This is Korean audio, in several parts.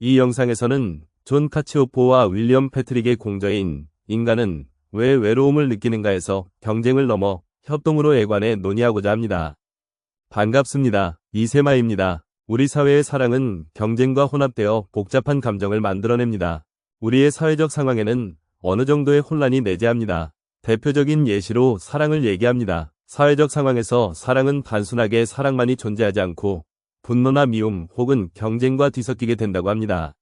이 영상에서는 존 카치오포와 윌리엄 패트릭의 공저인 인간은 왜 외로움을 느끼는가에서 경쟁을 넘어 협동으로에 관해 논의하고자 합니다. 반갑습니다. 이세마입니다. 우리 사회의 사랑은 경쟁과 혼합되어 복잡한 감정을 만들어냅니다. 우리의 사회적 상황에는 어느 정도의 혼란이 내재합니다. 대표적인 예시로 사랑을 얘기합니다. 사회적 상황에서 사랑은 단순하게 사랑만이 존재하지 않고 분노나 미움 혹은 경쟁과 뒤섞이게 된다고 합니다.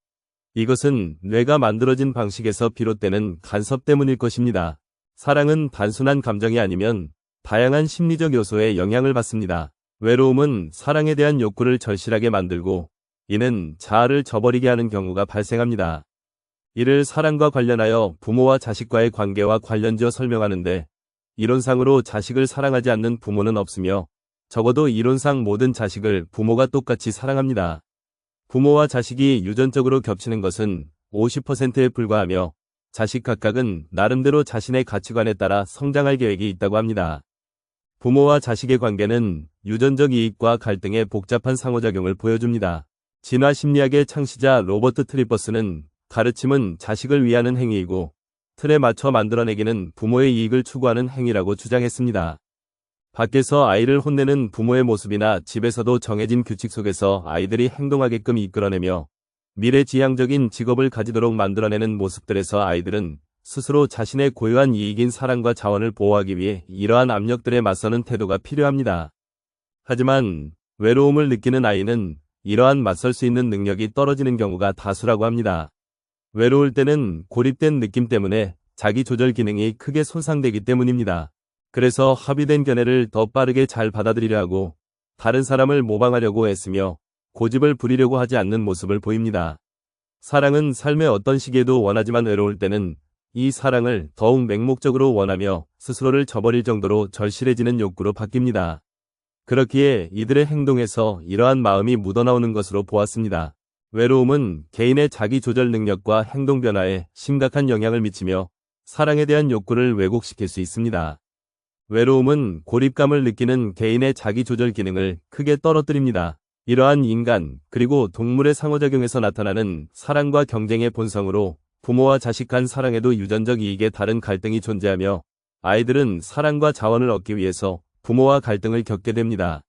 이것은 뇌가 만들어진 방식에서 비롯되는 간섭 때문일 것입니다. 사랑은 단순한 감정이 아니면 다양한 심리적 요소에 영향을 받습니다. 외로움은 사랑에 대한 욕구를 절실하게 만들고 이는 자아를 저버리게 하는 경우가 발생합니다. 이를 사랑과 관련하여 부모와 자식과의 관계와 관련지어 설명하는데, 이론상으로 자식을 사랑하지 않는 부모는 없으며 적어도 이론상 모든 자식을 부모가 똑같이 사랑합니다. 부모와 자식이 유전적으로 겹치는 것은 50%에 불과하며 자식 각각은 나름대로 자신의 가치관에 따라 성장할 계획이 있다고 합니다. 부모와 자식의 관계는 유전적 이익과 갈등의 복잡한 상호작용을 보여줍니다. 진화 심리학의 창시자 로버트 트리퍼스는 가르침은 자식을 위하는 행위이고 틀에 맞춰 만들어내기는 부모의 이익을 추구하는 행위라고 주장했습니다. 밖에서 아이를 혼내는 부모의 모습이나 집에서도 정해진 규칙 속에서 아이들이 행동하게끔 이끌어내며 미래지향적인 직업을 가지도록 만들어내는 모습들에서 아이들은 스스로 자신의 고유한 이익인 사랑과 자원을 보호하기 위해 이러한 압력들에 맞서는 태도가 필요합니다. 하지만 외로움을 느끼는 아이는 이러한 맞설 수 있는 능력이 떨어지는 경우가 다수라고 합니다. 외로울 때는 고립된 느낌 때문에 자기 조절 기능이 크게 손상되기 때문입니다. 그래서 합의된 견해를 더 빠르게 잘 받아들이려 하고 다른 사람을 모방하려고 애쓰며 고집을 부리려고 하지 않는 모습을 보입니다. 사랑은 삶의 어떤 시기에도 원하지만 외로울 때는 이 사랑을 더욱 맹목적으로 원하며 스스로를 저버릴 정도로 절실해지는 욕구로 바뀝니다. 그렇기에 이들의 행동에서 이러한 마음이 묻어나오는 것으로 보았습니다. 외로움은 개인의 자기 조절 능력과 행동 변화에 심각한 영향을 미치며 사랑에 대한 욕구를 왜곡시킬 수 있습니다. 외로움은 고립감을 느끼는 개인의 자기 조절 기능을 크게 떨어뜨립니다. 이러한 인간 그리고 동물의 상호작용에서 나타나는 사랑과 경쟁의 본성으로 부모와 자식 간 사랑에도 유전적 이익에 다른 갈등이 존재하며 아이들은 사랑과 자원을 얻기 위해서 부모와 갈등을 겪게 됩니다.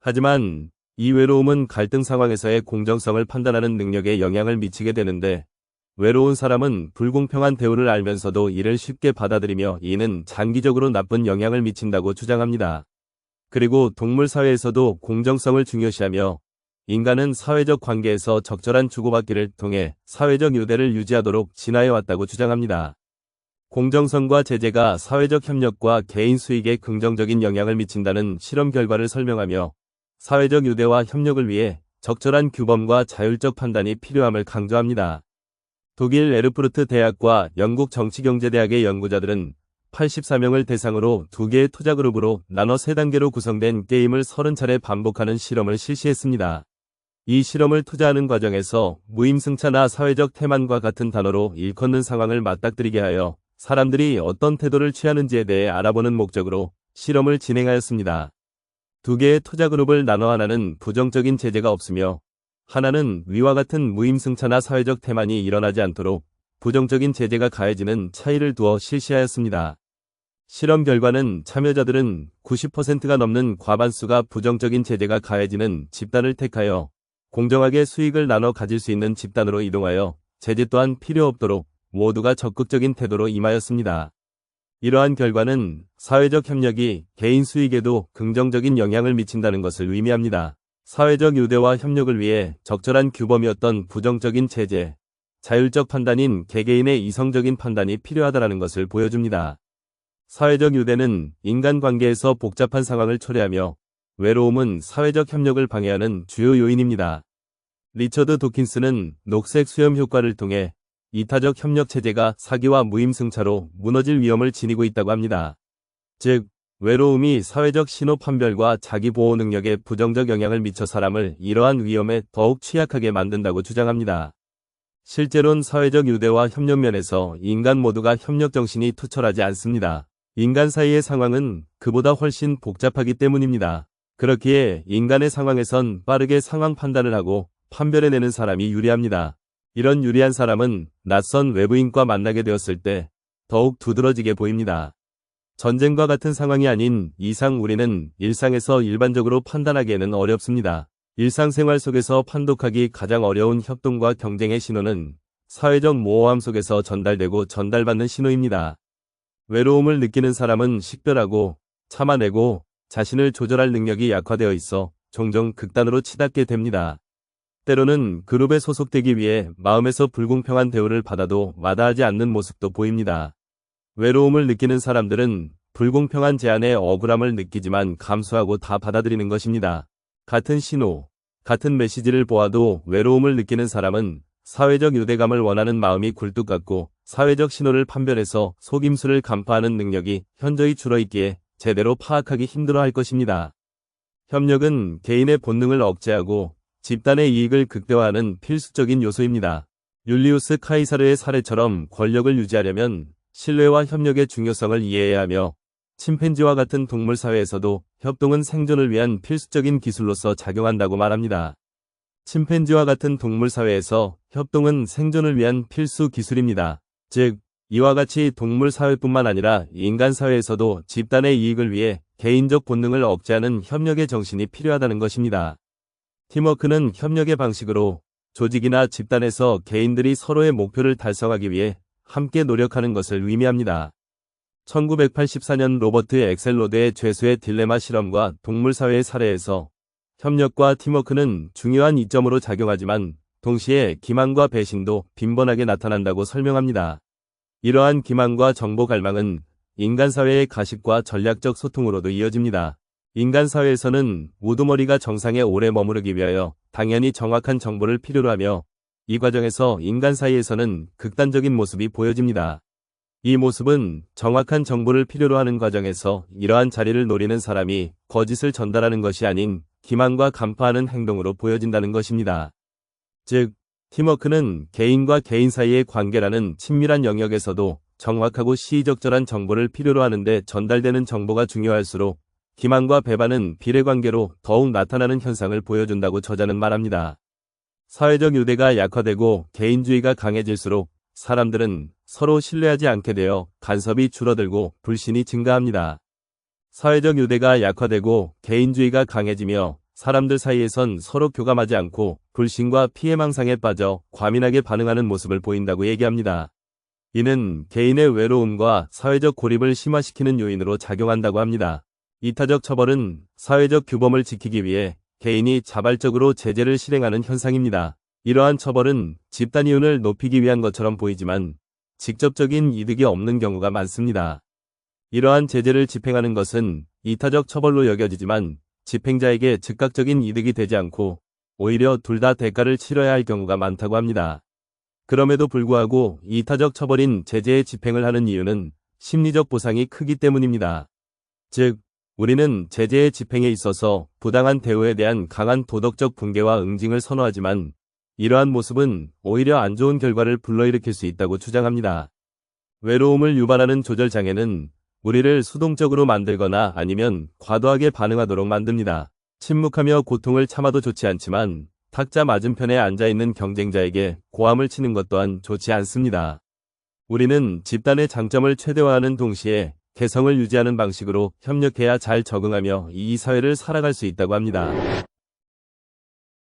하지만 이 외로움은 갈등 상황에서의 공정성을 판단하는 능력에 영향을 미치게 되는데, 외로운 사람은 불공평한 대우를 알면서도 이를 쉽게 받아들이며 이는 장기적으로 나쁜 영향을 미친다고 주장합니다. 그리고 동물 사회에서도 공정성을 중요시하며 인간은 사회적 관계에서 적절한 주고받기를 통해 사회적 유대를 유지하도록 진화해왔다고 주장합니다. 공정성과 제재가 사회적 협력과 개인 수익에 긍정적인 영향을 미친다는 실험 결과를 설명하며 사회적 유대와 협력을 위해 적절한 규범과 자율적 판단이 필요함을 강조합니다. 독일 에르푸르트 대학과 영국 정치경제대학의 연구자들은 84명을 대상으로 2개의 투자그룹으로 나눠 3단계로 구성된 게임을 30차례 반복하는 실험을 실시했습니다. 이 실험을 투자하는 과정에서 무임승차나 사회적 태만과 같은 단어로 일컫는 상황을 맞닥뜨리게 하여 사람들이 어떤 태도를 취하는지에 대해 알아보는 목적으로 실험을 진행하였습니다. 2개의 투자그룹을 나눠 하나는 부정적인 제재가 없으며 하나는 위와 같은 무임승차나 사회적 태만이 일어나지 않도록 부정적인 제재가 가해지는 차이를 두어 실시하였습니다. 실험 결과는 참여자들은 90%가 넘는 과반수가 부정적인 제재가 가해지는 집단을 택하여 공정하게 수익을 나눠 가질 수 있는 집단으로 이동하여 제재 또한 필요 없도록 모두가 적극적인 태도로 임하였습니다. 이러한 결과는 사회적 협력이 개인 수익에도 긍정적인 영향을 미친다는 것을 의미합니다. 사회적 유대와 협력을 위해 적절한 규범이었던 부정적인 제재, 자율적 판단인 개개인의 이성적인 판단이 필요하다는 것을 보여줍니다. 사회적 유대는 인간관계에서 복잡한 상황을 초래하며 외로움은 사회적 협력을 방해하는 주요 요인입니다. 리처드 도킨스는 녹색 수염 효과를 통해 이타적 협력 체제가 사기와 무임승차로 무너질 위험을 지니고 있다고 합니다. 즉, 외로움이 사회적 신호 판별과 자기 보호 능력에 부정적 영향을 미쳐 사람을 이러한 위험에 더욱 취약하게 만든다고 주장합니다. 실제론 사회적 유대와 협력 면에서 인간 모두가 협력 정신이 투철하지 않습니다. 인간 사이의 상황은 그보다 훨씬 복잡하기 때문입니다. 그렇기에 인간의 상황에선 빠르게 상황 판단을 하고 판별해내는 사람이 유리합니다. 이런 유리한 사람은 낯선 외부인과 만나게 되었을 때 더욱 두드러지게 보입니다. 전쟁과 같은 상황이 아닌 이상 우리는 일상에서 일반적으로 판단하기에는 어렵습니다. 일상생활 속에서 판독하기 가장 어려운 협동과 경쟁의 신호는 사회적 모호함 속에서 전달되고 전달받는 신호입니다. 외로움을 느끼는 사람은 식별하고 참아내고 자신을 조절할 능력이 약화되어 있어 종종 극단으로 치닫게 됩니다. 때로는 그룹에 소속되기 위해 마음에서 불공평한 대우를 받아도 마다하지 않는 모습도 보입니다. 외로움을 느끼는 사람들은 불공평한 제한에 억울함을 느끼지만 감수하고 다 받아들이는 것입니다. 같은 신호, 같은 메시지를 보아도 외로움을 느끼는 사람은 사회적 유대감을 원하는 마음이 굴뚝 같고 사회적 신호를 판별해서 속임수를 간파하는 능력이 현저히 줄어있기에 제대로 파악하기 힘들어할 것입니다. 협력은 개인의 본능을 억제하고 집단의 이익을 극대화하는 필수적인 요소입니다. 율리우스 카이사르의 사례처럼 권력을 유지하려면 신뢰와 협력의 중요성을 이해해야 하며 침팬지와 같은 동물 사회에서도 협동은 생존을 위한 필수적인 기술로서 작용한다고 말합니다. 침팬지와 같은 동물 사회에서 협동은 생존을 위한 필수 기술입니다. 즉, 이와 같이 동물 사회뿐만 아니라 인간 사회에서도 집단의 이익을 위해 개인적 본능을 억제하는 협력의 정신이 필요하다는 것입니다. 팀워크는 협력의 방식으로 조직이나 집단에서 개인들이 서로의 목표를 달성하기 위해 함께 노력하는 것을 의미합니다. 1984년 로버트 엑셀로드의 죄수의 딜레마 실험과 동물 사회의 사례에서 협력과 팀워크는 중요한 이점으로 작용하지만 동시에 기만과 배신도 빈번하게 나타난다고 설명합니다. 이러한 기만과 정보 갈망은 인간 사회의 가식과 전략적 소통으로도 이어집니다. 인간 사회에서는 우두머리가 정상에 오래 머무르기 위하여 당연히 정확한 정보를 필요로 하며 이 과정에서 인간 사이에서는 극단적인 모습이 보여집니다. 이 모습은 정확한 정보를 필요로 하는 과정에서 이러한 자리를 노리는 사람이 거짓을 전달하는 것이 아닌 기만과 간파하는 행동으로 보여진다는 것입니다. 즉, 팀워크는 개인과 개인 사이의 관계라는 친밀한 영역에서도 정확하고 시의적절한 정보를 필요로 하는데 전달되는 정보가 중요할수록 기만과 배반은 비례관계로 더욱 나타나는 현상을 보여준다고 저자는 말합니다. 사회적 유대가 약화되고 개인주의가 강해질수록 사람들은 서로 신뢰하지 않게 되어 간섭이 줄어들고 불신이 증가합니다. 사회적 유대가 약화되고 개인주의가 강해지며 사람들 사이에선 서로 교감하지 않고 불신과 피해망상에 빠져 과민하게 반응하는 모습을 보인다고 얘기합니다. 이는 개인의 외로움과 사회적 고립을 심화시키는 요인으로 작용한다고 합니다. 이타적 처벌은 사회적 규범을 지키기 위해 개인이 자발적으로 제재를 실행하는 현상입니다. 이러한 처벌은 집단 이윤을 높이기 위한 것처럼 보이지만 직접적인 이득이 없는 경우가 많습니다. 이러한 제재를 집행하는 것은 이타적 처벌로 여겨지지만 집행자에게 즉각적인 이득이 되지 않고 오히려 둘 다 대가를 치러야 할 경우가 많다고 합니다. 그럼에도 불구하고 이타적 처벌인 제재의 집행을 하는 이유는 심리적 보상이 크기 때문입니다. 즉, 우리는 제재의 집행에 있어서 부당한 대우에 대한 강한 도덕적 붕괴와 응징을 선호하지만 이러한 모습은 오히려 안 좋은 결과를 불러일으킬 수 있다고 주장합니다. 외로움을 유발하는 조절장애는 우리를 수동적으로 만들거나 아니면 과도하게 반응하도록 만듭니다. 침묵하며 고통을 참아도 좋지 않지만 탁자 맞은편에 앉아있는 경쟁자에게 고함을 치는 것 또한 좋지 않습니다. 우리는 집단의 장점을 최대화하는 동시에 개성을 유지하는 방식으로 협력해야 잘 적응하며 이 사회를 살아갈 수 있다고 합니다.